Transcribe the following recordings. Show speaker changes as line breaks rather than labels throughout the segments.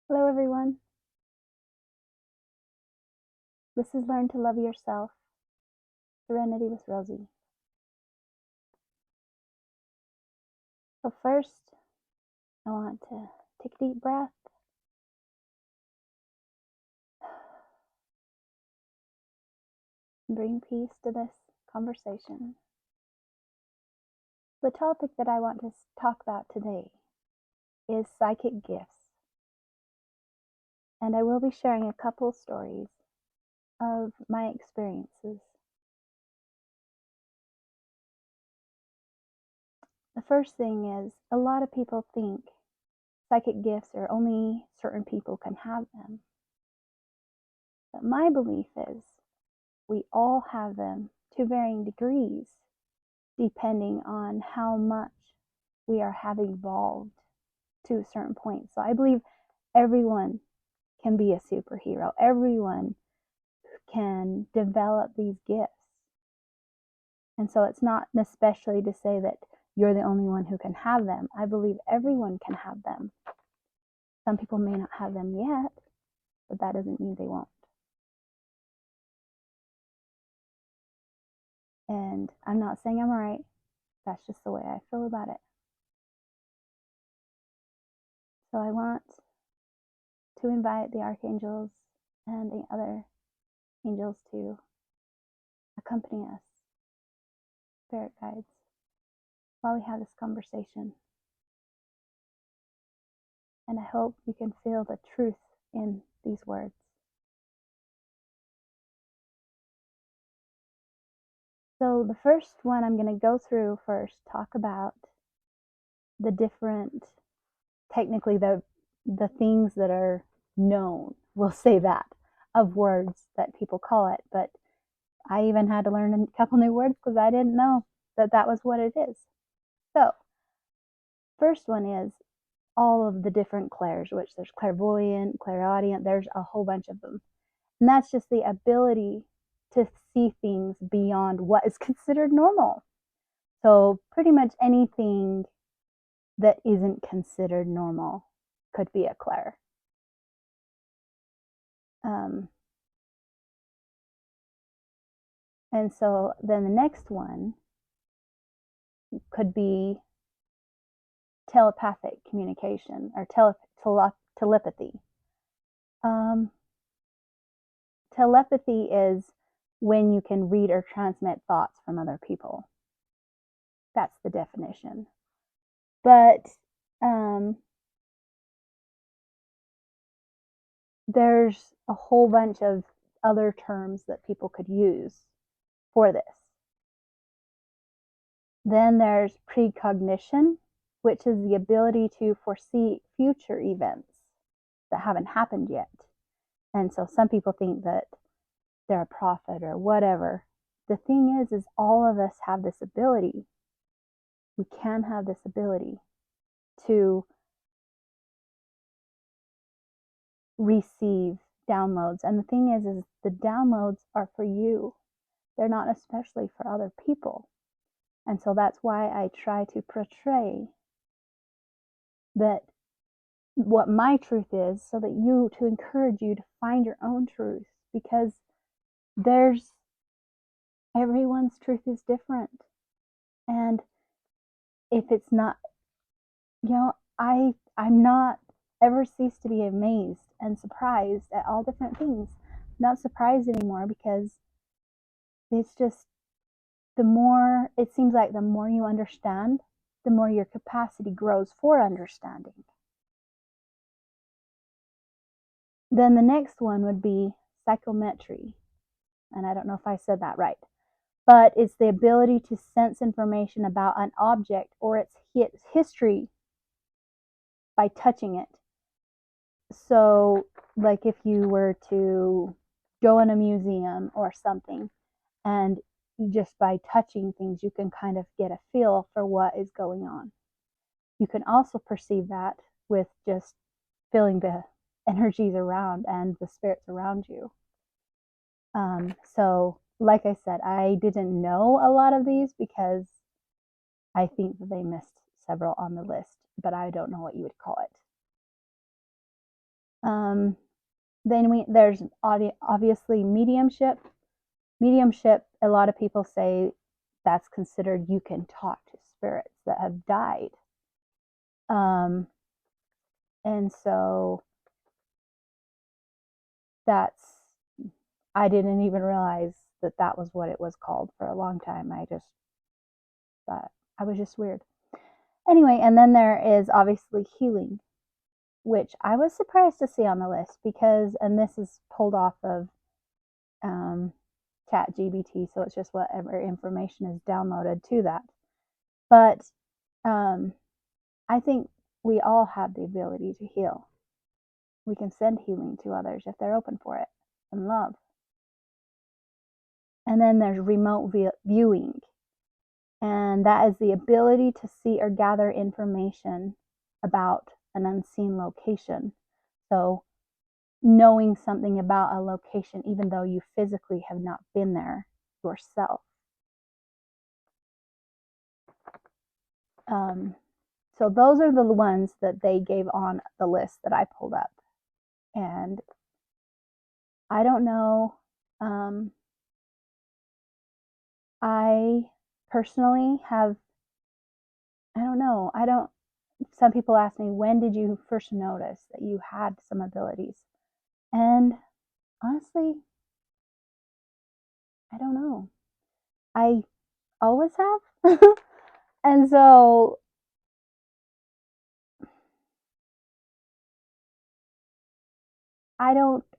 Hello, everyone. This is Learn to Love Yourself, Serenity with Rosie. So, first, I want to take a deep breath, and bring peace to this conversation. The topic that I want to talk about today is psychic gifts, and I will be sharing a couple stories of my experiences. The first thing is a lot of people think psychic gifts are only certain people can have them. But my belief is we all have them to varying degrees, depending on how much we have evolved to a certain point. So I believe everyone can be a superhero. Everyone can develop these gifts. And so it's not especially to say that you're the only one who can have them. I believe everyone can have them. Some people may not have them yet, but that doesn't mean they won't. And I'm not saying I'm right. That's just the way I feel about it. So I want to invite the archangels and the other angels to accompany us, spirit guides, while we have this conversation. And I hope you can feel the truth in these words. So the first one I'm going to go through first, talk about the different, technically the things that are known, we'll say that, of words that people call it. But I even had to learn a couple new words because I didn't know that that was what it is. So first one is all of the different clairs, which there's clairvoyant, clairaudient, there's a whole bunch of them. And that's just the ability to see things beyond what is considered normal. So pretty much anything that isn't considered normal could be a clair. And so then the next one could be telepathic communication or telepathy. Telepathy is when you can read or transmit thoughts from other people. That's the definition. But there's a whole bunch of other terms that people could use for this. Then there's precognition, which is the ability to foresee future events that haven't happened yet. And so some people think that they're a prophet or whatever. The thing is all of us have this ability. We can have this ability to receive downloads. And the thing is the downloads are for you. They're not especially for other people. And so that's why I try to portray that what my truth is, so that to encourage you to find your own truth, because everyone's truth is different. And if it's not, I'm not ever cease to be amazed and surprised at all different things. I'm not surprised anymore, because it's just it seems like the more you understand, the more your capacity grows for understanding. Then the next one would be psychometry. And I don't know if I said that right, but it's the ability to sense information about an object or its history by touching it. So, like if you were to go in a museum or something, and just by touching things, you can kind of get a feel for what is going on. You can also perceive that with just feeling the energies around and the spirits around you. So, like I said, I didn't know a lot of these because I think that they missed several on the list, but I don't know what you would call it. Then there's obviously mediumship. Mediumship, a lot of people say that's considered you can talk to spirits that have died. And so I didn't even realize that was what it was called for a long time. I just thought I was just weird. Anyway, and then there is obviously healing, which I was surprised to see on the list because, and this is pulled off of ChatGPT, so it's just whatever information is downloaded to that. But I think we all have the ability to heal. We can send healing to others if they're open for it and love. And then there's remote viewing. And that is the ability to see or gather information about an unseen location. So knowing something about a location, even though you physically have not been there yourself. So those are the ones that they gave on the list that I pulled up. And I don't know. I personally have, I don't know. Some people ask me, when did you first notice that you had some abilities? And honestly, I don't know. I always have. And so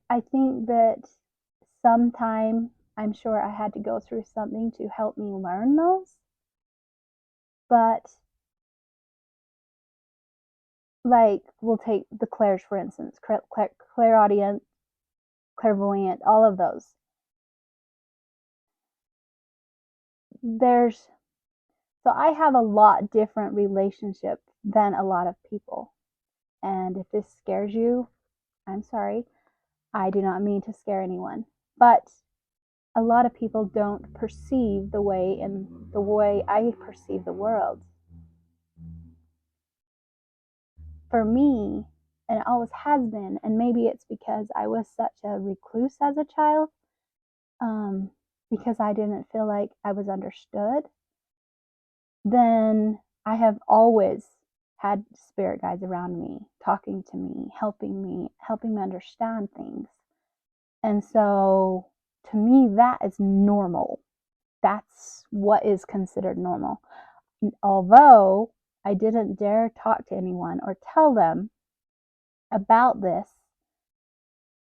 I think that sometime I'm sure I had to go through something to help me learn those. But like, we'll take the clairs, for instance, clairaudient, clairvoyant, all of those. So I have a lot different relationship than a lot of people. And if this scares you, I'm sorry. I do not mean to scare anyone. But a lot of people don't perceive the way I perceive the world. For me, and it always has been, and maybe it's because I was such a recluse as a child, because I didn't feel like I was understood, then I have always had spirit guides around me, talking to me, helping me understand things. And so to me, that is normal. That's what is considered normal. Although I didn't dare talk to anyone or tell them about this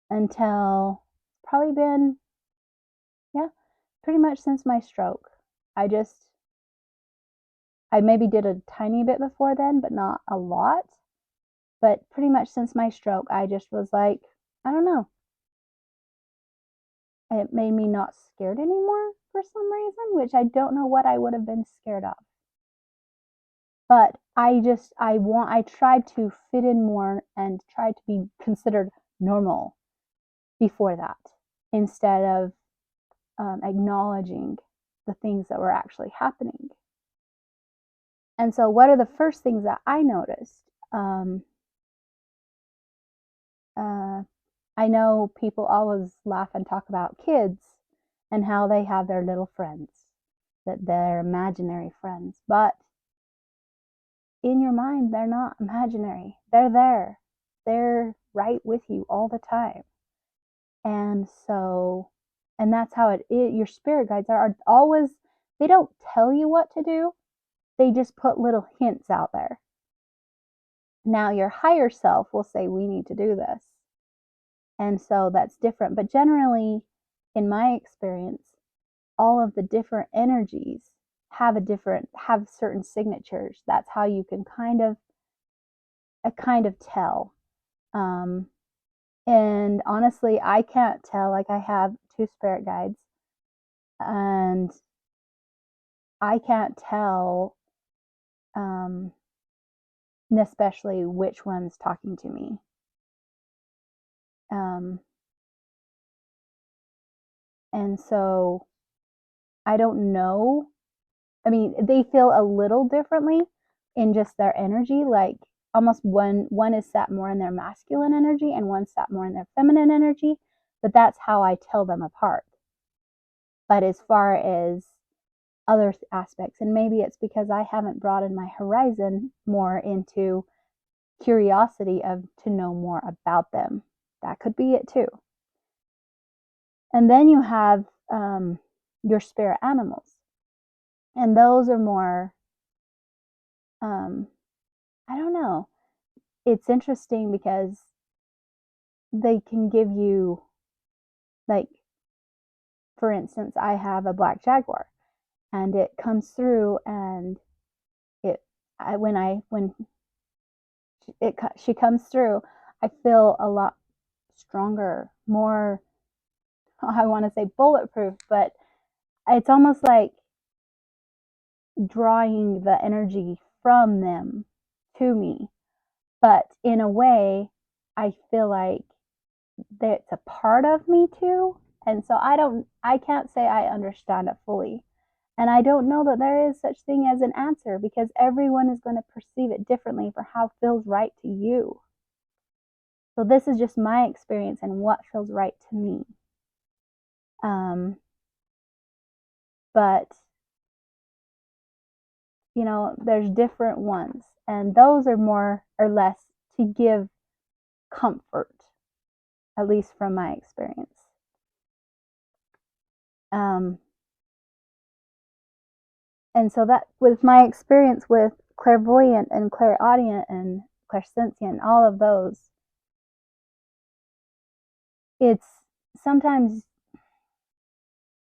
until probably been, pretty much since my stroke. I maybe did a tiny bit before then, but not a lot. But pretty much since my stroke, I just was like, I don't know. It made me not scared anymore for some reason, which I don't know what I would have been scared of. But I tried to fit in more and tried to be considered normal before that, instead of acknowledging the things that were actually happening. And so, what are the first things that I noticed? I know people always laugh and talk about kids and how they have their little friends, that they're imaginary friends. But in your mind, they're not imaginary. They're there. They're right with you all the time. And so, and that's how it is. Your spirit guides are always, they don't tell you what to do, they just put little hints out there. Now, your higher self will say, we need to do this. And so that's different. But generally, in my experience, all of the different energies have certain signatures. That's how you can kind of tell. And honestly, I can't tell. Like, I have 2 spirit guides, and I can't tell, especially which one's talking to me. And so I don't know. I mean, they feel a little differently in just their energy. Like, almost one is sat more in their masculine energy and one sat more in their feminine energy, but that's how I tell them apart. But as far as other aspects, and maybe it's because I haven't broadened my horizon more into curiosity of to know more about them. That could be it too. And then you have your spirit animals, and those are more I don't know. It's interesting because they can give you, like, for instance, I have a black jaguar, and it comes through, and when she comes through, I feel a lot stronger, more, I want to say bulletproof, but it's almost like drawing the energy from them to me. But in a way, I feel like that's a part of me too. And so I can't say I understand it fully. And I don't know that there is such thing as an answer, because everyone is going to perceive it differently for how it feels right to you. So this is just my experience and what feels right to me. But there's different ones, and those are more or less to give comfort, at least from my experience. And so that, with my experience with clairvoyant and clairaudient and clairsentient, all of those, it's sometimes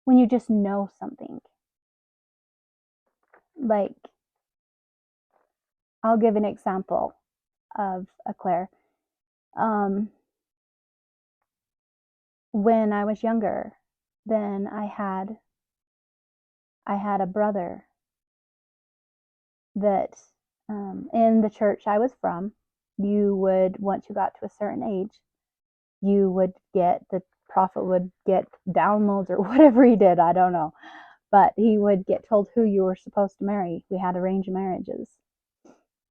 when you just know something. Like, I'll give an example of a clair. When I was younger, then I had a brother that in the church I was from, you would, once you got to a certain age, you would get, the prophet would get downloads or whatever he did, I don't know, but he would get told who you were supposed to marry. We had arranged marriages,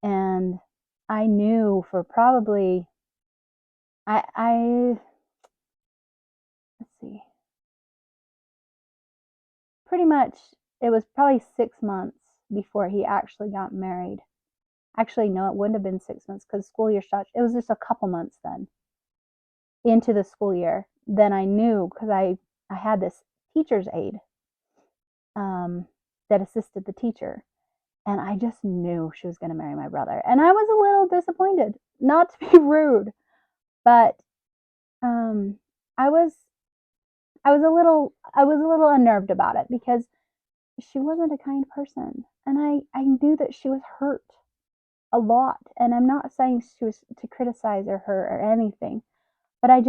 and I knew for probably, let's see, pretty much it was probably 6 months before he actually got married. Actually, no, it wouldn't have been 6 months, because school year starts. It was just a couple months then into the school year. Then I knew, because I had this teacher's aide that assisted the teacher, and I just knew she was going to marry my brother. And I was a little disappointed, not to be rude, but I was a little unnerved about it, because she wasn't a kind person, and I knew that she was hurt a lot. And I'm not saying she was to criticize her or anything, but I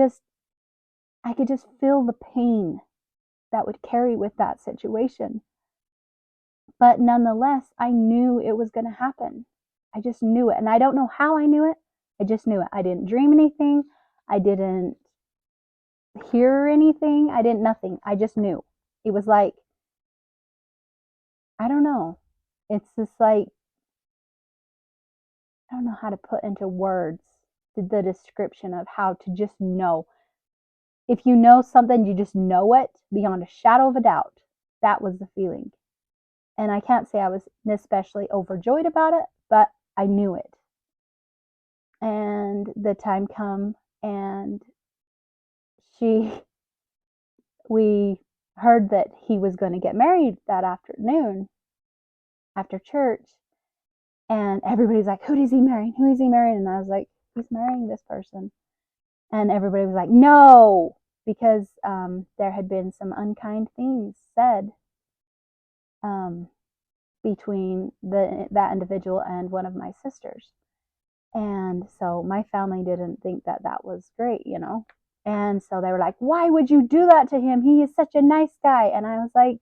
could just feel the pain that would carry with that situation. But nonetheless, I knew it was going to happen. I just knew it. And I don't know how I knew it. I just knew it. I didn't dream anything. I didn't hear anything. I didn't, nothing. I just knew. It was like, I don't know. It's just like, I don't know how to put into words the description of how to just know. If you know something, you just know it beyond a shadow of a doubt. That was the feeling. And I can't say I was especially overjoyed about it, but I knew it. And the time come, and we heard that he was going to get married that afternoon after church. And everybody's like, who is he marrying? Who is he marrying? And I was like, he's marrying this person. And everybody was like, no, because there had been some unkind things said between that individual and one of my sisters. And so my family didn't think that was great, And so they were like, why would you do that to him? He is such a nice guy. And I was like,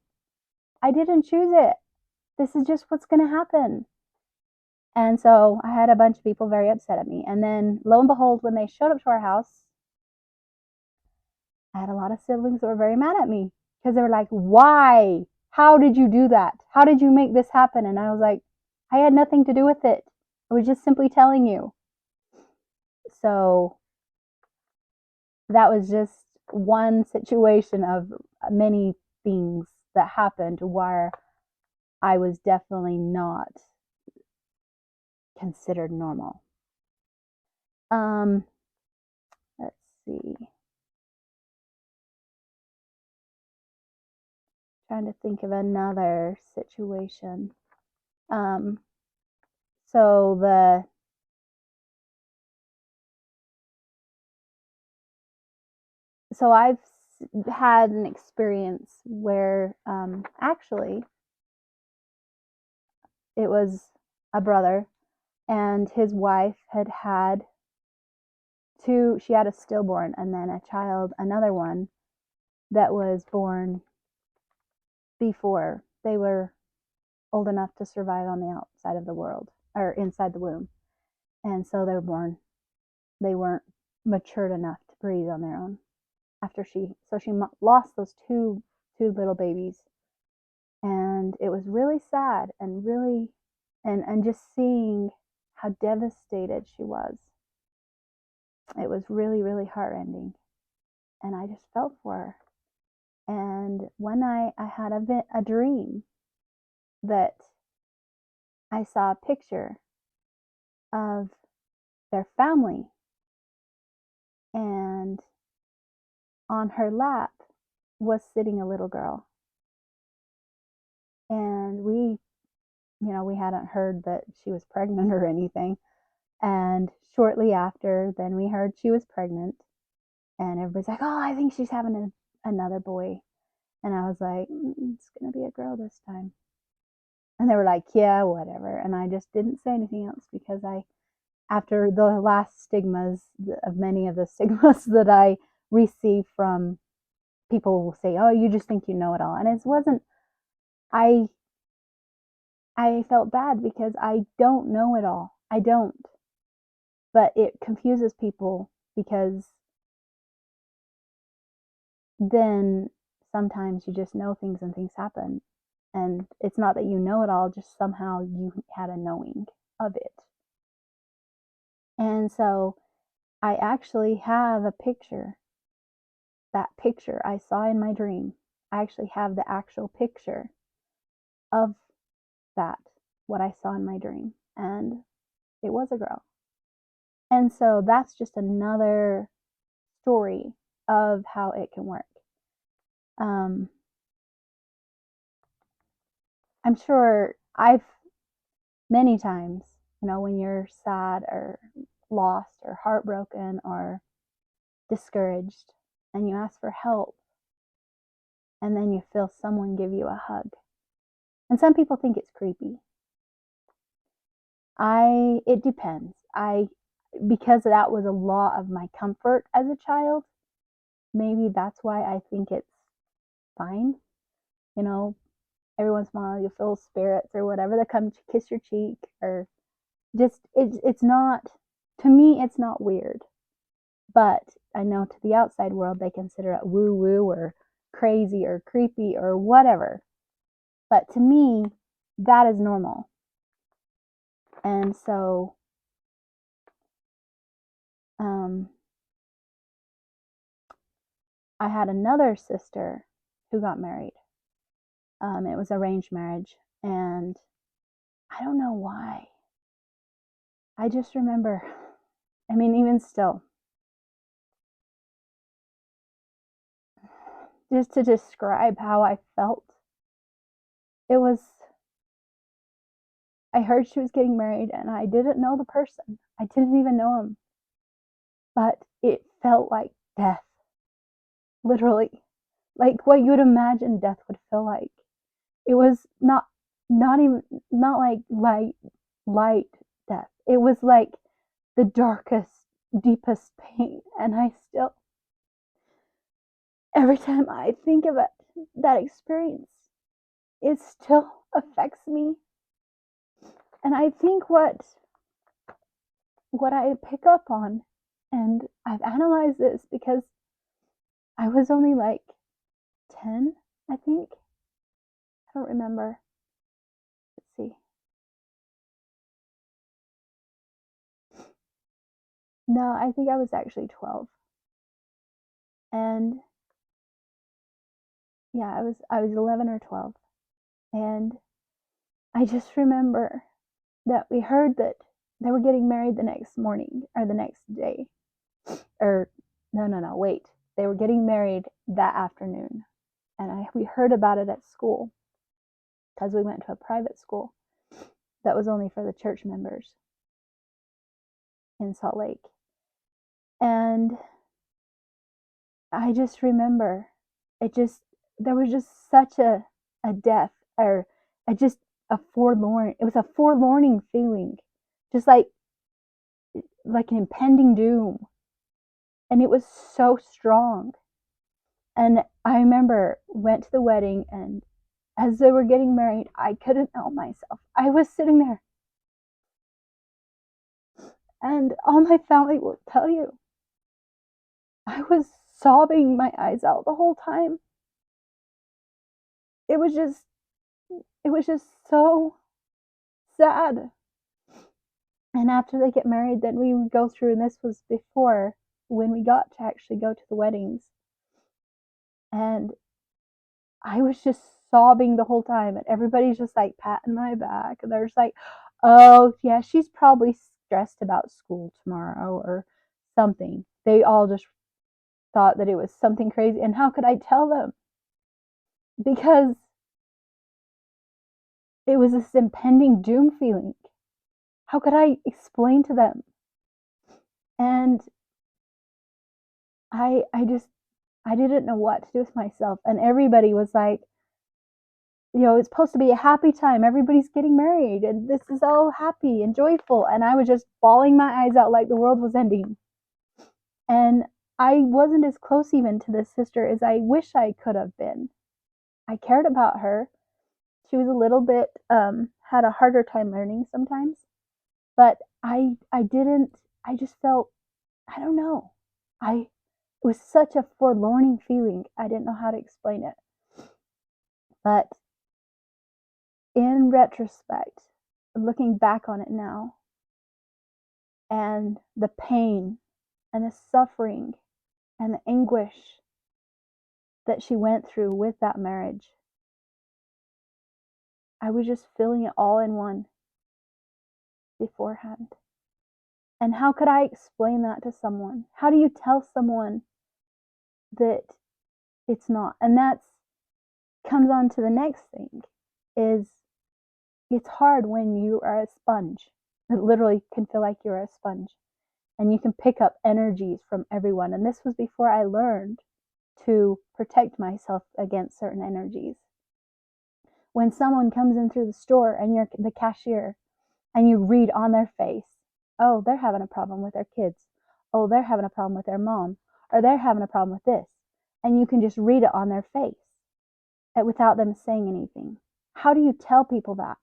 I didn't choose it. This is just what's going to happen. And so I had a bunch of people very upset at me. And then lo and behold, when they showed up to our house, I had a lot of siblings that were very mad at me, because they were like, why? How did you do that? How did you make this happen? And I was like, I had nothing to do with it. I was just simply telling you. so that was just one situation of many things that happened where I was definitely not considered normal. Let's see. Trying to think of another situation. So I've had an experience where actually it was a brother and his wife had two. She had a stillborn and then a child, another one that was born before they were old enough to survive on the outside of the world or inside the womb. And so they were born, they weren't matured enough to breathe on their own after she lost those two little babies. And it was really sad and really and just seeing how devastated she was, it was really, really heartrending. And I just felt for her. And one night I had a dream that I saw a picture of their family, and on her lap was sitting a little girl. And we hadn't heard that she was pregnant or anything. And shortly after, then we heard she was pregnant. And everybody's like, oh, I think she's having another boy. And I was like, it's going to be a girl this time. And they were like, yeah, whatever. And I just didn't say anything else because after the last stigmas of many of the stigmas that I received from people who say, oh, you just think you know it all. And it wasn't, I felt bad because I don't know it all. I don't. But it confuses people because then sometimes you just know things and things happen. And it's not that you know it all, just somehow you had a knowing of it. And so I actually have a picture. That picture I saw in my dream. I actually have the actual picture of that, what I saw in my dream. And it was a girl. And so that's just another story of how it can work. I'm sure many times, when you're sad or lost or heartbroken or discouraged and you ask for help and then you feel someone give you a hug. And some people think it's creepy. It depends. Because that was a lot of my comfort as a child, maybe that's why I think it's fine. Every once in a while you feel spirits or whatever that come to kiss your cheek, or just it's not, to me it's not weird. But I know to the outside world they consider it woo woo or crazy or creepy or whatever. But to me, that is normal. And so I had another sister who got married. It was arranged marriage, and I don't know why. I just remember, even still, just to describe how I felt, it was, I heard she was getting married and I didn't know the person. I didn't even know him. But it felt like death. Literally. Like what you would imagine death would feel like. It was not like light death. It was like the darkest, deepest pain. And every time I think of it, that experience, it still affects me. And I think what I pick up on, and I've analyzed this because I was only like 10, I think. I don't remember. Let's see. No, I think I was actually 12. And yeah, I was 11 or 12. And I just remember that we heard that they were getting married the next morning or the next day. Or no, wait. They were getting married that afternoon. And we heard about it at school because we went to a private school that was only for the church members in Salt Lake. And I just remember there was just such a death, or just it was a forlorning feeling, just like an impending doom. And it was so strong. And I remember went to the wedding, and as they were getting married, I couldn't help myself. I was sitting there, and all my family will tell you, I was sobbing my eyes out the whole time. It was just so sad. And after they get married, then we would go through, and this was before when we got to actually go to the weddings. And I was just sobbing the whole time, and everybody's just like patting my back, and they're just like, oh yeah, she's probably stressed about school tomorrow or something. They all just thought that it was something crazy. And how could I tell them? Because it was this impending doom feeling. How could I explain to them? And I didn't know what to do with myself. And everybody was like, it's supposed to be a happy time. Everybody's getting married, and this is all happy and joyful. And I was just bawling my eyes out like the world was ending. And I wasn't as close even to this sister as I wish I could have been. I cared about her. She was a little bit, had a harder time learning sometimes. But I just felt, I don't know. It was such a forlorning feeling. I didn't know how to explain it. But in retrospect, looking back on it now, and the pain and the suffering and the anguish that she went through with that marriage, I was just feeling it all in one beforehand. And how could I explain that to someone? How do you tell someone that it's not? And that comes on to the next thing, is it's hard when you are a sponge. It literally can feel like you're a sponge, and you can pick up energies from everyone. And this was before I learned to protect myself against certain energies. When someone comes in through the store and you're the cashier, and you read on their face, oh, they're having a problem with their kids. Oh, they're having a problem with their mom. Or they're having a problem with this. And you can just read it on their face without them saying anything. How do you tell people that?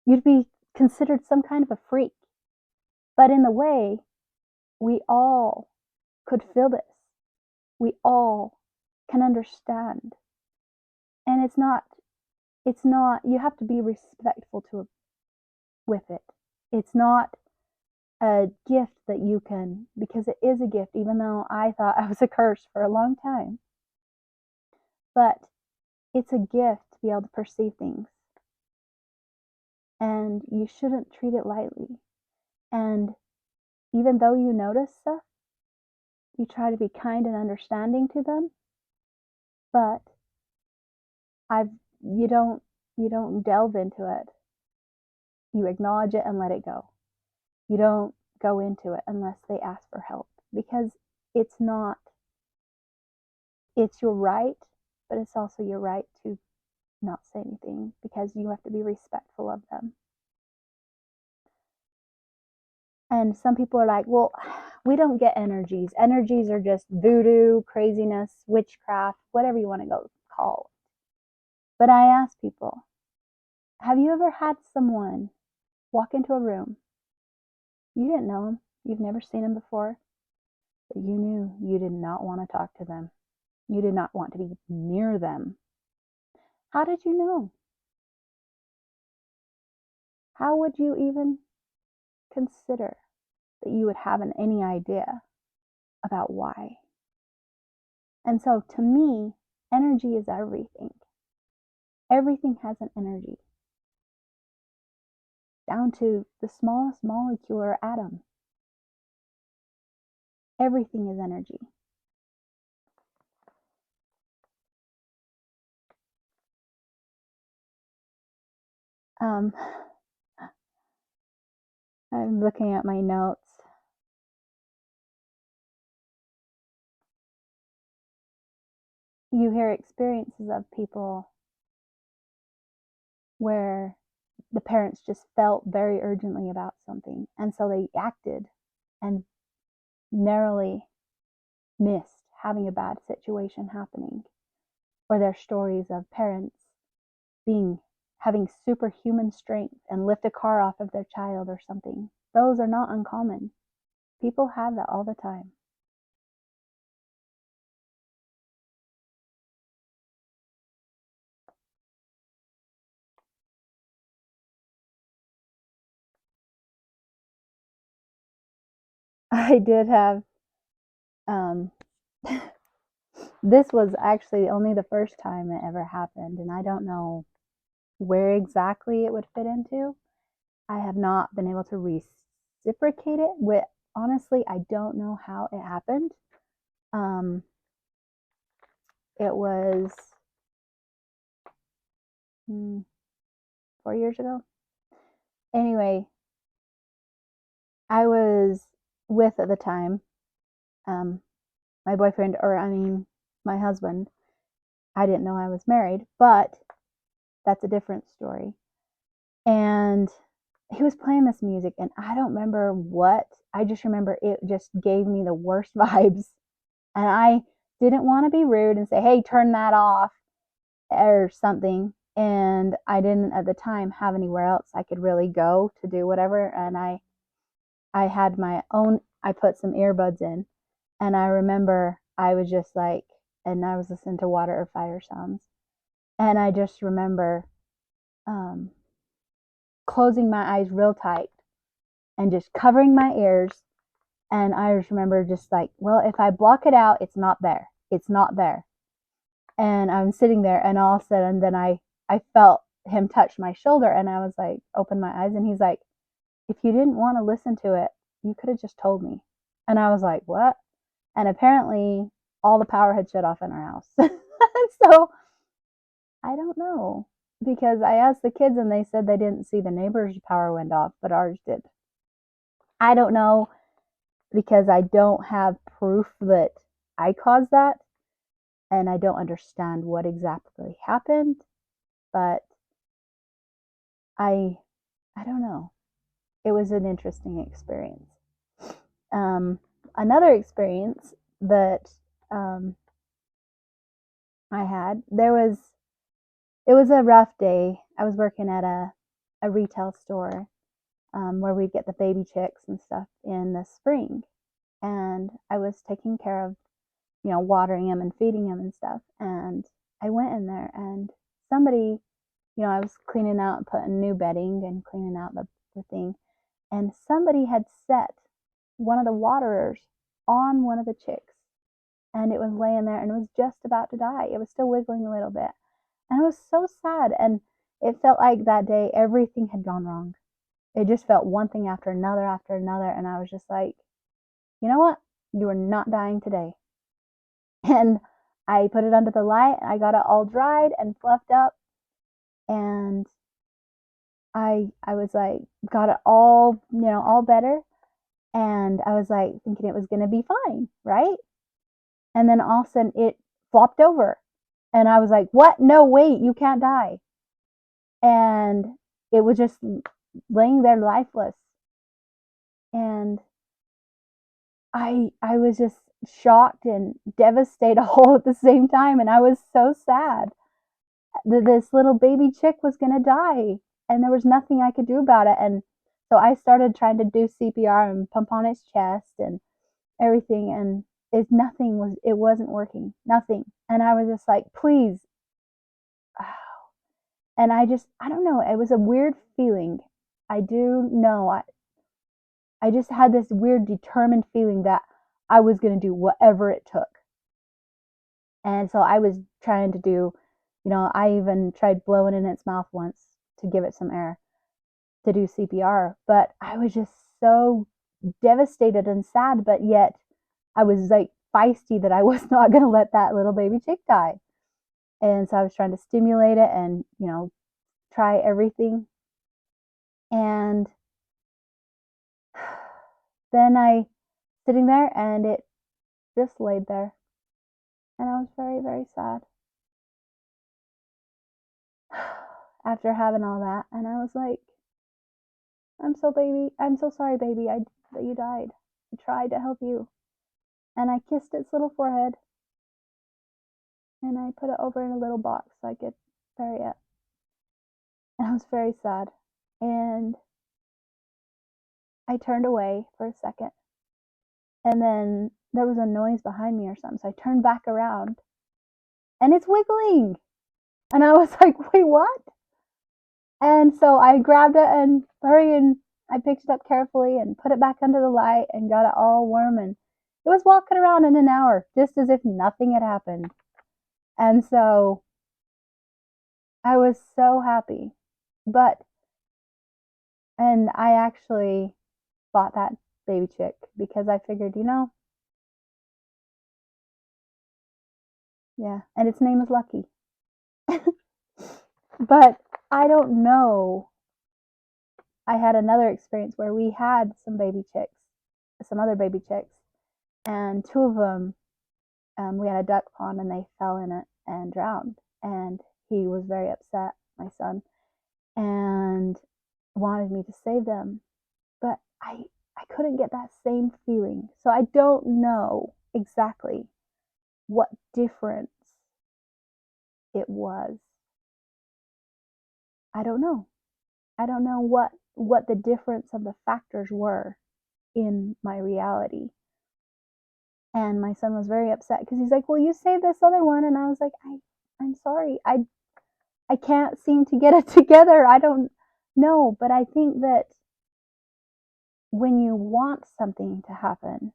You'd be considered some kind of a freak. But in the way, we all could feel this. We all can understand. And it's not, you have to be respectful with it. It's not a gift that you can, because it is a gift, even though I thought I was a curse for a long time. But it's a gift to be able to perceive things. And you shouldn't treat it lightly. And even though you notice stuff, you try to be kind and understanding to them. But you don't delve into it. You acknowledge it and let it go. You don't go into it unless they ask for help, because it's your right, but it's also your right to not say anything, because you have to be respectful of them. And some people are like, well, we don't get energies. Energies are just voodoo, craziness, witchcraft, whatever you want to go call it. But I ask people, have you ever had someone walk into a room? You didn't know them. You've never seen them before. But you knew you did not want to talk to them. You did not want to be near them. How did you know? How would you even consider that you would have any idea about why. And so to me, energy is everything. Everything has an energy, down to the smallest molecular atom. Everything is energy. I'm looking at my notes. You hear experiences of people where the parents just felt very urgently about something, and so they acted and narrowly missed having a bad situation happening. Or there's stories of parents having superhuman strength and lift a car off of their child or something. Those are not uncommon. People have that all the time. I did have this was actually only the first time it ever happened, and I don't know where exactly it would fit into. I have not been able to reciprocate it with, honestly, I don't know how it happened. It was 4 years ago. Anyway, I was with at the time my boyfriend, or I mean, my husband. I didn't know I was married, but that's a different story. And he was playing this music, and I don't remember what. I just remember it just gave me the worst vibes. And I didn't want to be rude and say, hey, turn that off or something. And I didn't at the time have anywhere else I could really go to do whatever. And I had my own, I put some earbuds in, and I remember I was just like, and I was listening to water or fire sounds. And I just remember closing my eyes real tight and just covering my ears. And I just remember just like, well, if I block it out, it's not there. It's not there. And I'm sitting there, and all of a sudden, then I felt him touch my shoulder, and I was like, open my eyes, and he's like, if you didn't want to listen to it, you could have just told me. And I was like, what? And apparently, all the power had shut off in our house. So I don't know, because I asked the kids, and they said they didn't see the neighbor's power went off, but ours did. I don't know, because I don't have proof that I caused that, and I don't understand what exactly happened, but I don't know. It was an interesting experience. Another experience that I had, it was a rough day. I was working at a retail store where we'd get the baby chicks and stuff in the spring, and I was taking care of, watering them and feeding them and stuff. And I went in there, and somebody, I was cleaning out and putting new bedding and cleaning out the thing, and somebody had set one of the waterers on one of the chicks, and it was laying there, and it was just about to die. It was still wiggling a little bit, and it was so sad. And it felt like that day everything had gone wrong. It just felt one thing after another, and I was just like, you know what, you are not dying today. And I put it under the light, and I got it all dried and fluffed up, and I was like, got it all, all better. And I was like thinking it was going to be fine, right? And then all of a sudden it flopped over, and I was like, what? No, wait, you can't die. And it was just laying there lifeless. And I was just shocked and devastated all at the same time. And I was so sad that this little baby chick was going to die, and there was nothing I could do about it. And so I started trying to do CPR and pump on its chest and everything, and it wasn't working, nothing. And I was just like, please. And I don't know, it was a weird feeling. I do know I just had this weird determined feeling that I was going to do whatever it took. And so I was trying to do, I even tried blowing in its mouth once to give it some air to do CPR, but I was just so devastated and sad, but yet I was like feisty that I was not going to let that little baby chick die. And so I was trying to stimulate it and, try everything. And then I sitting there and it just laid there. And I was very, very sad after having all that. And I was like, I'm so sorry, baby, that you died. I tried to help you. And I kissed its little forehead and I put it over in a little box so I could bury it. And I was very sad. And I turned away for a second. And then there was a noise behind me or something. So I turned back around and it's wiggling. And I was like, wait, what? And so I grabbed it and hurry and I picked it up carefully and put it back under the light and got it all warm. And it was walking around in an hour just as if nothing had happened. And so I was so happy. And I actually bought that baby chick because I figured, yeah, and its name is Lucky. But I don't know. I had another experience where we had some other baby chicks, and two of them, we had a duck pond and they fell in it and drowned. And he was very upset, my son, and wanted me to save them. But I couldn't get that same feeling. So I don't know exactly what difference it was. I don't know. I don't know what the difference of the factors were in my reality. And my son was very upset because he's like, "Well, you saved this other one," and I was like, "I'm sorry, I can't seem to get it together. I don't know." But I think that when you want something to happen,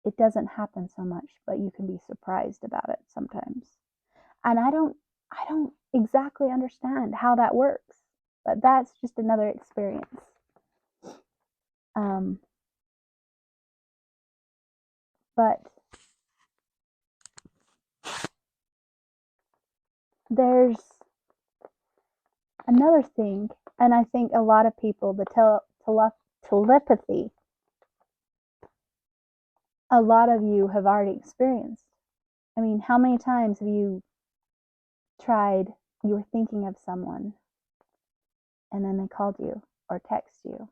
it doesn't happen so much, but you can be surprised about it sometimes. And I don't exactly understand how that works, but that's just another experience. Um, but there's another thing, and I think a lot of people, the telepathy, a lot of you have already experienced. I mean, how many times have you were thinking of someone and then they called you or text you?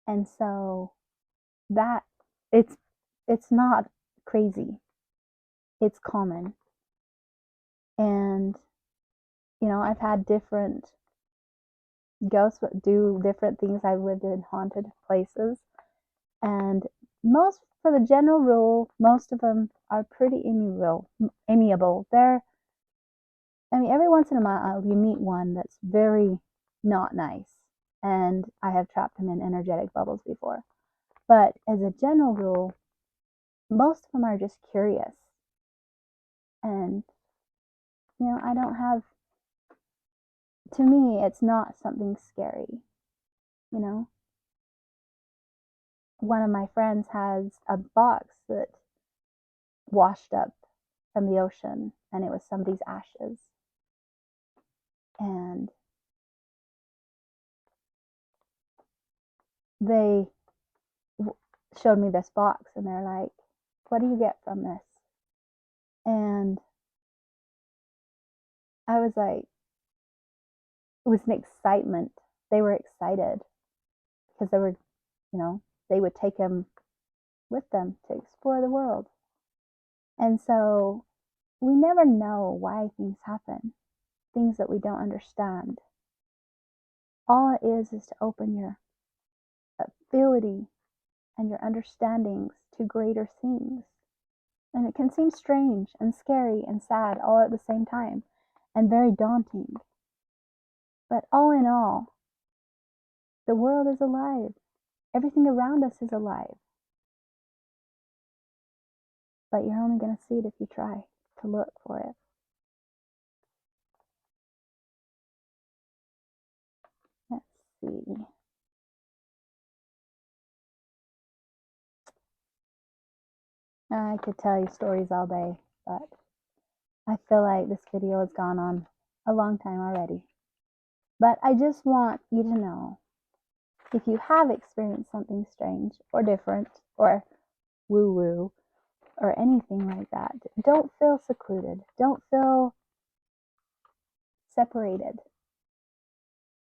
And so that it's not crazy. It's common. And I've had different ghosts do different things. I've lived in haunted places, and for the general rule, most of them are pretty amiable. Every once in a while you meet one that's very not nice, and I have trapped him in energetic bubbles before. But as a general rule, most of them are just curious. And I don't have, to me, it's not something scary. One of my friends has a box that washed up from the ocean, and it was somebody's ashes. And they showed me this box, and they're like, "What do you get from this?" And I was like, it was an excitement. They were excited because they would take him with them to explore the world. And so we never know why things happen, things that we don't understand. All it is to open your ability and your understandings to greater things. And it can seem strange and scary and sad all at the same time, and very daunting. But all in all, the world is alive. Everything around us is alive, but you're only going to see it if you try to look for it. Let's see. I could tell you stories all day, but I feel like this video has gone on a long time already. But I just want you to know, if you have experienced something strange or different or woo-woo or anything like that, don't feel secluded. Don't feel separated,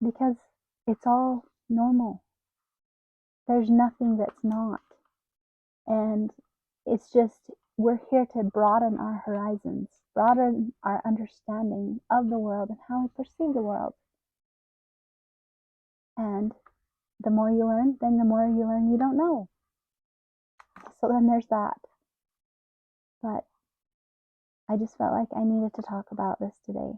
because it's all normal. There's nothing that's not. And it's just, we're here to broaden our horizons, broaden our understanding of the world and how we perceive the world. And the more you learn, then the more you learn you don't know. So then there's that. But I just felt like I needed to talk about this today.